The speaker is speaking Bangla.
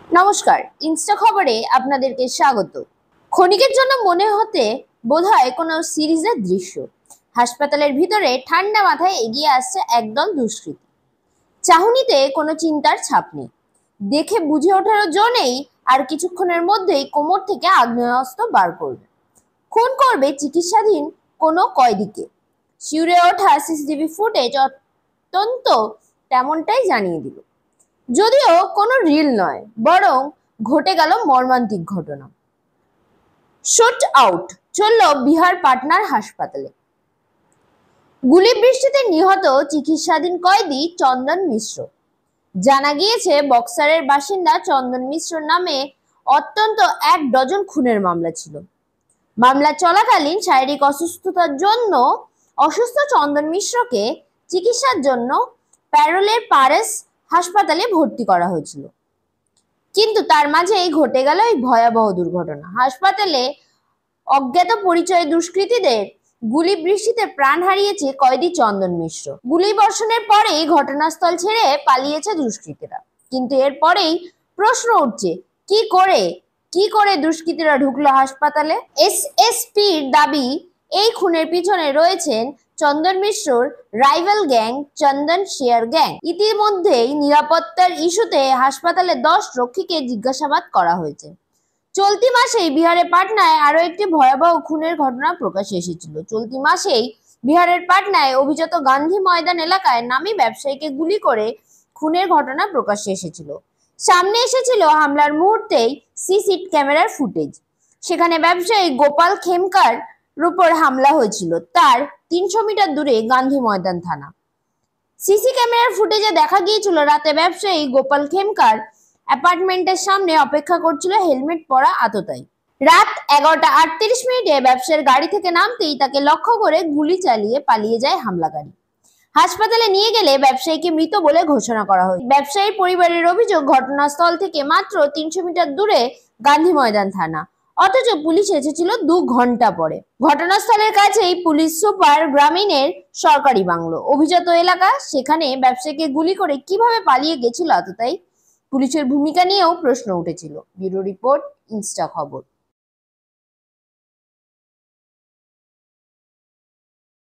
নমস্কার, ইনস্টা খবরে আপনাদেরকে স্বাগত। ক্ষণিকের জন্য মনে হতে বোধহয় কোনো সিরিজের দৃশ্য। হাসপাতালের ভিতরে ঠান্ডা মাথায় এগিয়ে আসছে একদল দুষ্কৃতী। চাহনিতে কোনো চিন্তার ছাপ নেই, দেখে বুঝে ওঠার জো নেই। আর কিছুক্ষণের মধ্যেই কোমর থেকে আগ্নেয়াস্ত্র বার করবে, খুন করবে চিকিৎসাধীন কোনো কয়েদিকে। শিউরে ওঠা সিসিটিভি ফুটেজ অত্যন্ত তেমনটাই জানিয়ে দিল। যদিও কোনো রিল নয়, বরং ঘটে গেল মর্মান্তিক ঘটনা। শুট আউট চলল বিহার পাটনার হাসপাতালে। গুলি বৃষ্টিতে নিহত চিকিৎসাধীন কয়েদি চন্দন মিশ্র। জানা গিয়েছে, বক্সারের বাসিন্দা চন্দন মিশ্র নামে অত্যন্ত 1 ডজন খুনের মামলা ছিল। মামলা চলাকালীন শারীরিক অসুস্থতার জন্য অসুস্থ চন্দন মিশ্রকে চিকিৎসার জন্য প্যারোলের পারেস হাসপাতালে ভর্তি করা হয়েছিল। কিন্তু তার মাঝেই ঘটে গেল এই ভয়াবহ দুর্ঘটনা। হাসপাতালে অজ্ঞাত পরিচয় দুষ্কৃতীদের গুলি বৃষ্টিতে প্রাণ হারিয়েছে কয়েদি চন্দন মিশ্র। গুলি বর্ষণের পরেই ঘটনাস্থল ছেড়ে পালিয়েছে দুষ্কৃতীরা। কিন্তু এরপরেই প্রশ্ন উঠছে, কি করে দুষ্কৃতীরা ঢুকলো হাসপাতালে? এসএসপির দাবি, এই খুনের পিছনে রয়েছেন চন্দন মিশ্রর রাইভাল গ্যাং চন্দন শেয়ার গ্যাং। ইতিমধ্যেই নিরাপত্তার ইস্যুতে হাসপাতালে 10 রক্ষীকে জিজ্ঞাসাবাদ করা হয়েছে। চলতি মাসেই বিহারের পাটনায় আরো একটি ভয়াবহ খুনের ঘটনা প্রকাশে এসেছিল। চলতি মাসেই বিহারের পাটনায় অভিজাত গান্ধী ময়দান এলাকায় নামী ব্যবসায়ীকে গুলি করে খুনের ঘটনা প্রকাশে এসেছিল। সামনে এসেছিল হামলার মুহূর্তেই সিসি ক্যামেরার ফুটেজ। সেখানে ব্যবসায়ী গোপাল খেমকার উপর হামলা হয়েছিল তার 300 মিটার দূরে গান্ধী ময়দান থানা। সিসি ক্যামেরার ফুটেজে দেখা গিয়েছিল, রাতে ব্যবসায়ী গোপাল খেমকার অ্যাপার্টমেন্টের সামনে অপেক্ষা করছিল হেলমেট পরা আততায়ী। রাত 11:38 ব্যবসায়ীর গাড়ি থেকে নামতেই তাকে লক্ষ্য করে গুলি চালিয়ে পালিয়ে যায় হামলাকারী। হাসপাতালে নিয়ে গেলে ব্যবসায়ীকে মৃত বলে ঘোষণা করা হয়। ব্যবসায়ীর পরিবারের অভিযোগ, ঘটনাস্থল থেকে মাত্র 300 মিটার দূরে গান্ধী ময়দান থানা, অথচ পুলিশ এসেছিল 2 ঘন্টা পরে। ঘটনাস্থলের কাছেই পুলিশ সুপার গ্রামীণের সরকারি বাংলো, অভিজাত এলাকা। সেখানে ব্যবসায়ীকে গুলি করে কিভাবে পালিয়ে গেছিল আততায়ী? পুলিশের ভূমিকা নিয়েও প্রশ্ন উঠেছিল। ব্যুরো রিপোর্ট, ইনস্টা খবর।